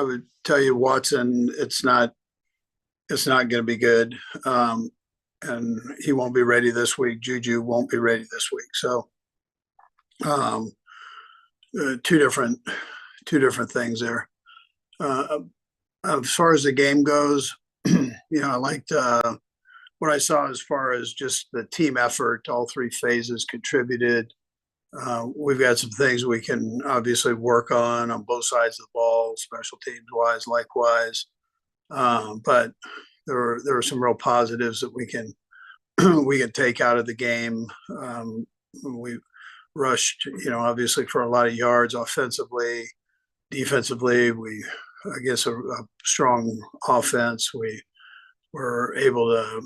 would tell you, Watson, it's not going to be good. And he won't be ready this week. Juju won't be ready this week. So um, two different things there. Uh, as far as the game goes, I liked what I saw as far as just the team effort. All three phases contributed. We've got some things we can obviously work on both sides of the ball, special teams wise, likewise. But there were some real positives that we can we can take out of the game. We rushed, obviously for a lot of yards offensively, defensively. I guess, a strong offense. We were able to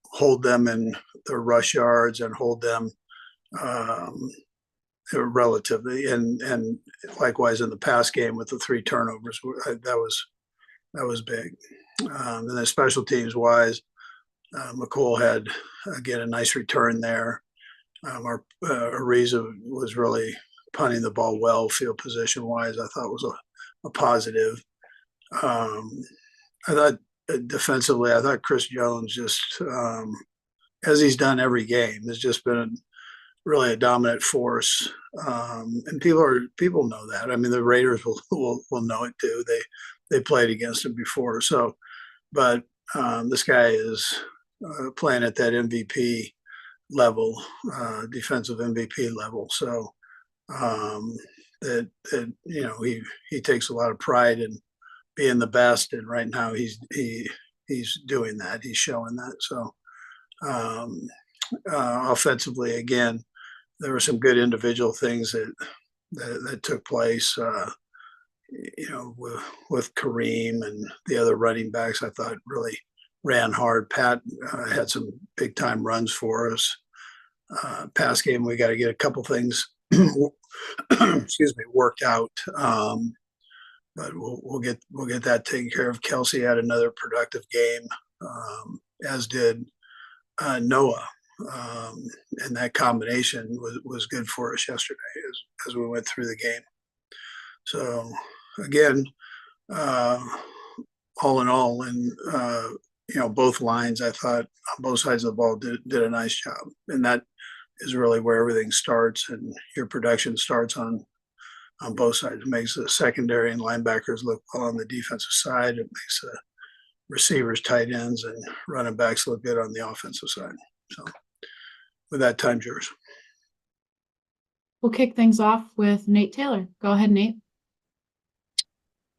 hold them in their rush yards and hold them um, relatively, and likewise in the pass game with the three turnovers. That was big. And then special teams wise, McCool had again a nice return there. Our Ariza was really punting the ball well, field position wise. I thought was a positive. I thought defensively, I thought Chris Jones just, as he's done every game, has just been really a dominant force. And people know that. I mean, the Raiders will know it too. They played against him before. So, but this guy is playing at that MVP level, defensive MVP level. So that he takes a lot of pride in being the best, and right now he's doing that. He's showing that. So offensively, again, there were some good individual things that took place. With Kareem and the other running backs, I thought really ran hard. Pat had some big time runs for us. Pass game, we got to get a couple things, excuse me, worked out. But we'll get that taken care of. Kelsey had another productive game, as did Noah, and that combination was good for us yesterday as we went through the game. So again, all in all, and both lines, I thought on both sides of the ball did a nice job, and that is really where everything starts, and your production starts on both sides. It makes the secondary and linebackers look well on the defensive side. It makes the receivers, tight ends, and running backs look good on the offensive side. So with that, time's yours. We'll kick things off with Nate Taylor. Go ahead, Nate.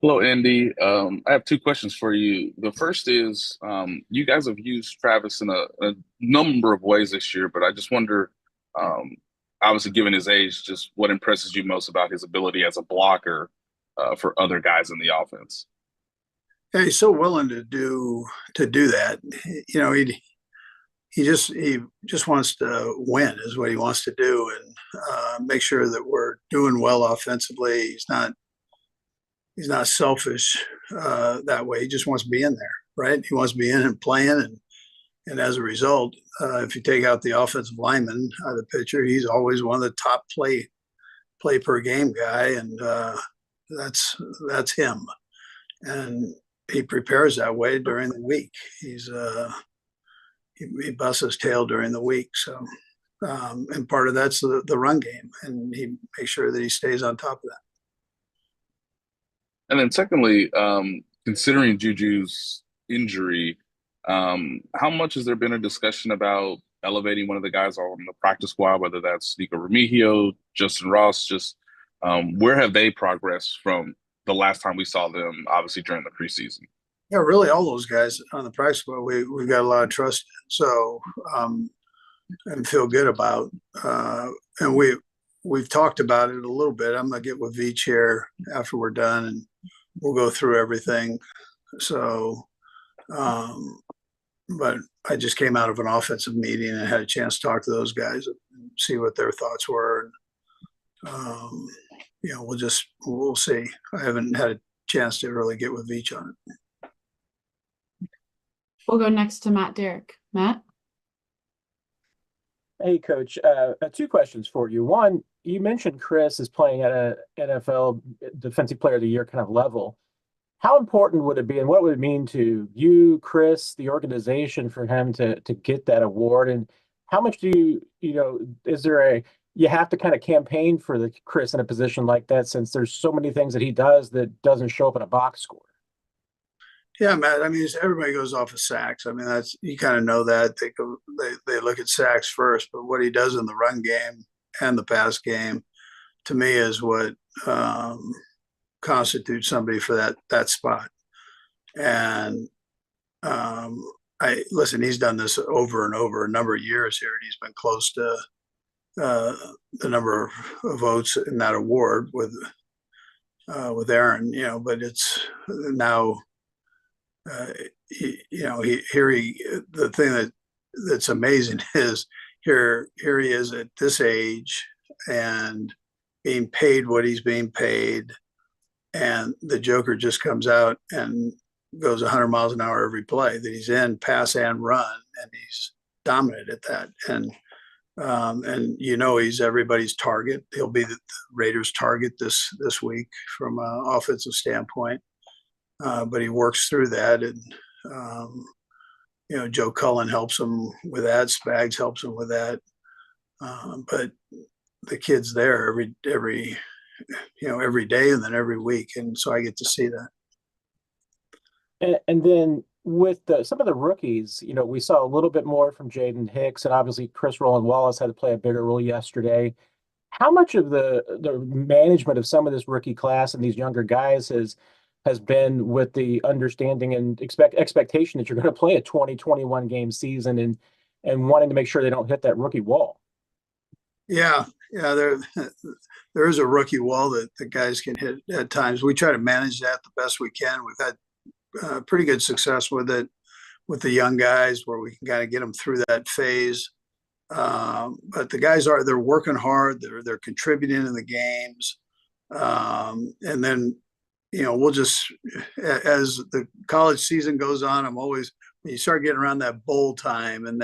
Hello, Andy. I have two questions for you. The first is, you guys have used Travis in a number of ways this year, but I just wonder, obviously given his age, just what impresses you most about his ability as a blocker for other guys in the offense? Yeah, he's so willing to do that. He just wants to win is what he wants to do, and make sure that we're doing well offensively. He's not selfish that way. He just wants to be in there, right? He wants to be in and playing, and as a result, if you take out the offensive lineman out of the picture, he's always one of the top play per game guy, and that's him. And he prepares that way during the week. He busts his tail during the week. So, and part of that's the run game, and he makes sure that he stays on top of that. And then secondly, considering Juju's injury, how much has there been a discussion about elevating one of the guys on the practice squad, whether that's Nico Remigio, Justin Ross, just where have they progressed from the last time we saw them, obviously during the preseason? Yeah, really, all those guys on the practice squad, we've got a lot of trust in. So, and feel good about. And we've talked about it a little bit. I'm gonna get with Veach here after we're done, and we'll go through everything. So, but I just came out of an offensive meeting and had a chance to talk to those guys and see what their thoughts were. And, we'll see. I haven't had a chance to really get with Veach on it. We'll go next to Matt Derrick. Matt? Hey, Coach. Two questions for you. One, you mentioned Chris is playing at a NFL Defensive Player of the Year kind of level. How important would it be, and what would it mean to you, Chris, the organization, for him to get that award? And how much do is there you have to kind of campaign for the Chris in a position like that, since there's so many things that he does that doesn't show up in a box score? Yeah, Matt. I mean, everybody goes off of sacks. I mean, that's you kind of know that they look at sacks first, but what he does in the run game and the pass game, to me, is what constitutes somebody for that spot. And I listen. He's done this over and over a number of years here, and he's been close to the number of votes in that award with Aaron. But it's now. The thing that's amazing is here he is at this age and being paid what he's being paid, and the Joker just comes out and goes 100 miles an hour every play that he's in, pass and run, and he's dominant at that. And he's everybody's target. He'll be the Raiders' target this week from an offensive standpoint. But he works through that, and Joe Cullen helps him with that. Spags helps him with that. But the kid's there every day, and then every week, and so I get to see that. And then with some of the rookies, we saw a little bit more from Jaden Hicks, and obviously Chris Roland Wallace had to play a bigger role yesterday. How much of the management of some of this rookie class and these younger guys has been with the understanding and expectation that you're going to play a 2021 game season and wanting to make sure they don't hit that rookie wall? Yeah, there is a rookie wall that the guys can hit at times. We try to manage that the best we can. We've had pretty good success with it with the young guys, where we can kind of get them through that phase. But the guys they're working hard. They're contributing in the games, and then we'll just, as the college season goes on, when you start getting around that bowl time and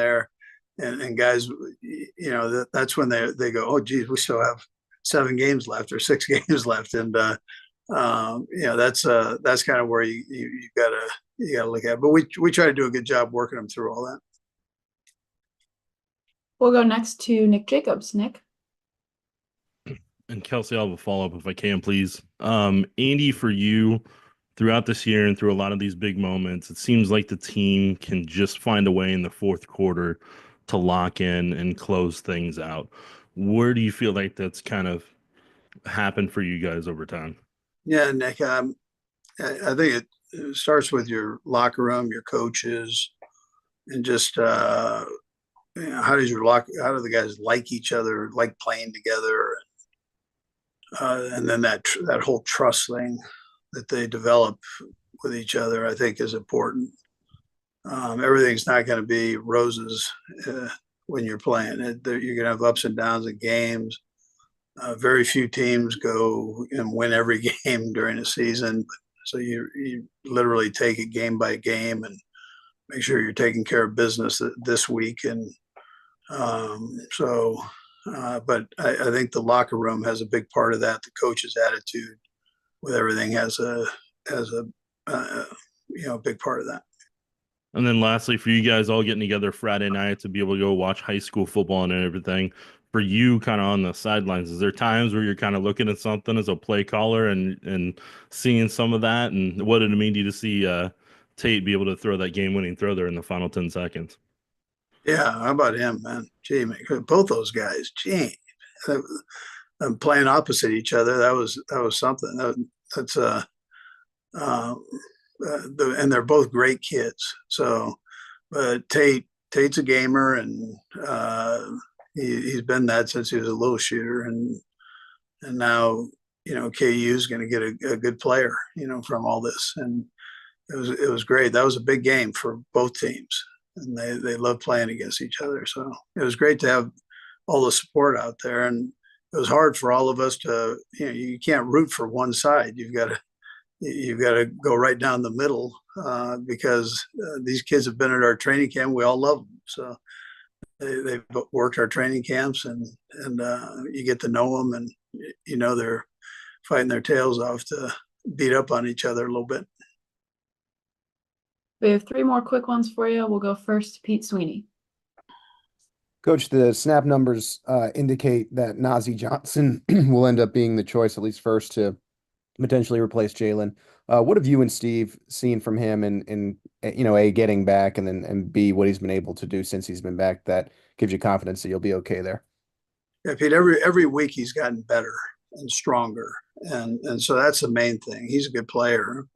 guys, that's when they go, oh, geez, we still have 7 games left or 6 games left. And, that's kind of where you gotta look at it. But we try to do a good job working them through all that. We'll go next to Nick Jacobs. Nick. And Kelsey, I'll have a follow-up if I can, please. Andy, for you, throughout this year and through a lot of these big moments, it seems like the team can just find a way in the fourth quarter to lock in and close things out. Where do you feel like that's kind of happened for you guys over time? Yeah, Nick, I think it starts with your locker room, your coaches, and just how do the guys like each other, like playing together, and then that whole trust thing that they develop with each other, I think, is important. Everything's not going to be roses when you're playing. You're going to have ups and downs in games. Very few teams go and win every game during a season. So you literally take it game by game and make sure you're taking care of business this week. And but I think the locker room has a big part of that. The coach's attitude with everything has a big part of that. And then lastly, for you guys all getting together Friday night to be able to go watch high school football and everything, for you kind of on the sidelines, is there times where you're kind of looking at something as a play caller and seeing some of that? And what did it mean to you to see Tate be able to throw that game-winning throw there in the final 10 seconds? Yeah, how about him, man? Gee, both those guys, gee, and playing opposite each other. That was something. And they're both great kids. So, but Tate's a gamer, and he's been that since he was a little shooter, and now KU is going to get a good player, from all this, and it was great. That was a big game for both teams, and they love playing against each other. So it was great to have all the support out there, and it was hard for all of us to, you can't root for one side. You've got to go right down the middle because these kids have been at our training camp. We all love them. So they've worked our training camps, and you get to know them, and they're fighting their tails off to beat up on each other a little bit. We have three more quick ones for you. We'll go first to Pete Sweeney. Coach, the snap numbers indicate that Najee Johnson will end up being the choice, at least first, to potentially replace Jalen. What have you and Steve seen from him in A, getting back, and then and B, what he's been able to do since he's been back that gives you confidence that you'll be okay there? Yeah, Pete, every week he's gotten better and stronger. And so that's the main thing. He's a good player.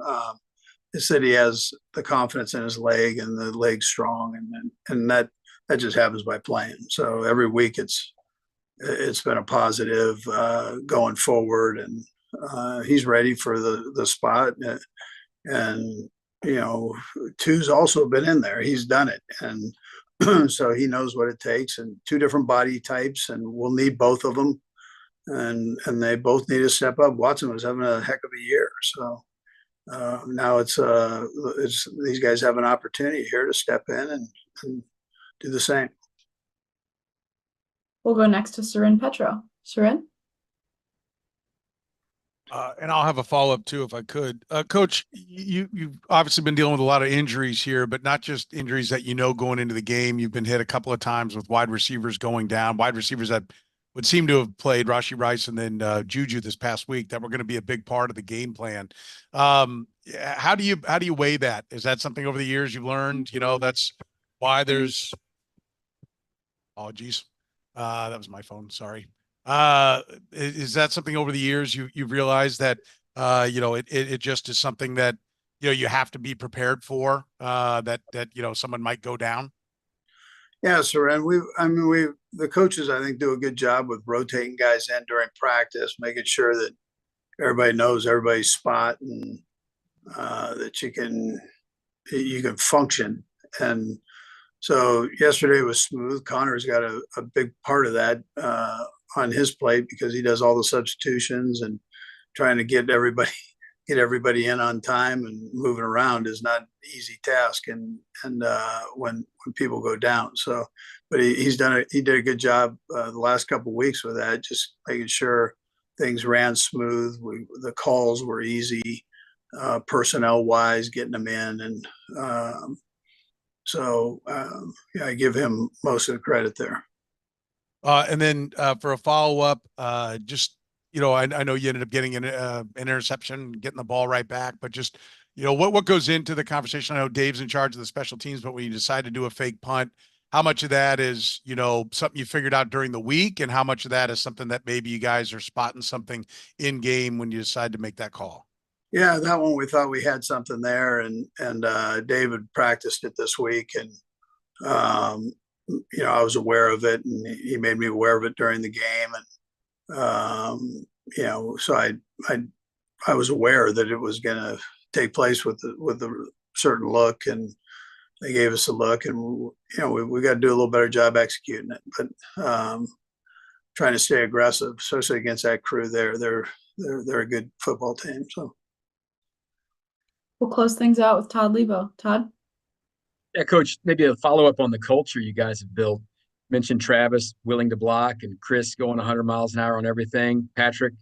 It's that he has the confidence in his leg and the leg's strong, and that just happens by playing. So every week it's been a positive going forward, and he's ready for the spot. And Two's also been in there. He's done it, and so he knows what it takes. And two different body types, and we'll need both of them. And they both need to step up. Watson was having a heck of a year, so now it's these guys have an opportunity here to step in and do the same. We'll go next to Seren Petro. Seren? And I'll have a follow-up too, if I could. Coach, you've obviously been dealing with a lot of injuries here, but not just injuries that going into the game. You've been hit a couple of times with wide receivers going down, wide receivers that would seem to have played, Rashee Rice and then Juju this past week, that were going to be a big part of the game plan. How do you weigh that? Is that something over the years you've learned? That's why there's apologies. That was my phone. Sorry. Is that something over the years you've realized that it just is something that you have to be prepared for, that someone might go down? Yeah, Seren, the coaches, I think, do a good job with rotating guys in during practice, making sure that everybody knows everybody's spot, and that you can function. And so yesterday was smooth. Connor's got a big part of that on his plate, because he does all the substitutions, and trying to get everybody in on time and moving around is not an easy task. And when people go down, so, but he did a good job the last couple of weeks with that, just making sure things ran smooth. The calls were easy, personnel wise, getting them in. And yeah, I give him most of the credit there. And then for a follow-up, just, I know you ended up getting an interception, getting the ball right back, but just, what goes into the conversation? I know Dave's in charge of the special teams, but when you decide to do a fake punt, how much of that is, something you figured out during the week, and how much of that is something that maybe you guys are spotting something in game when you decide to make that call? Yeah, that one we thought we had something there, and David practiced it this week, and I was aware of it, and he made me aware of it during the game, and so I was aware that it was going to take place with a certain look, and they gave us a look, and we got to do a little better job executing it, but trying to stay aggressive, especially against that crew there. They're a good football team. So We'll close things out with Todd Lebo. Todd? Yeah, Coach, maybe a follow-up on the culture you guys have built. Mentioned Travis willing to block, and Chris going 100 miles an hour on everything. Patrick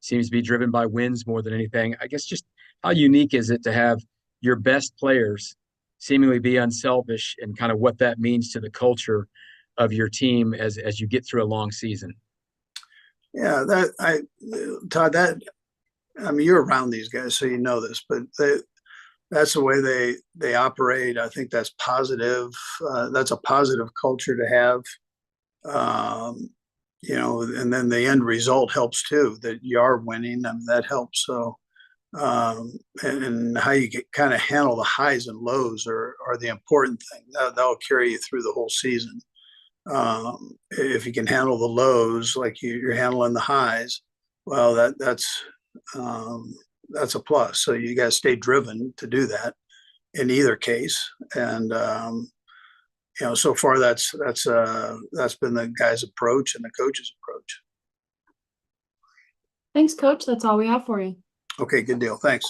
seems to be driven by wins more than anything. I guess just how unique is it to have your best players seemingly be unselfish, and kind of what that means to the culture of your team as you get through a long season? Yeah, Todd, you're around these guys, so you know this, but that's the way they operate. I think that's positive. That's a positive culture to have. And then the end result helps too, that you are winning, and that helps. So, and how you kind of handle the highs and lows are the important thing. That'll carry you through the whole season. If you can handle the lows like you're handling the highs, well, that's a plus. So you got to stay driven to do that in either case. And so far that's been the guy's approach and the coach's approach. Thanks, Coach. That's all we have for you. Okay, good deal. Thanks.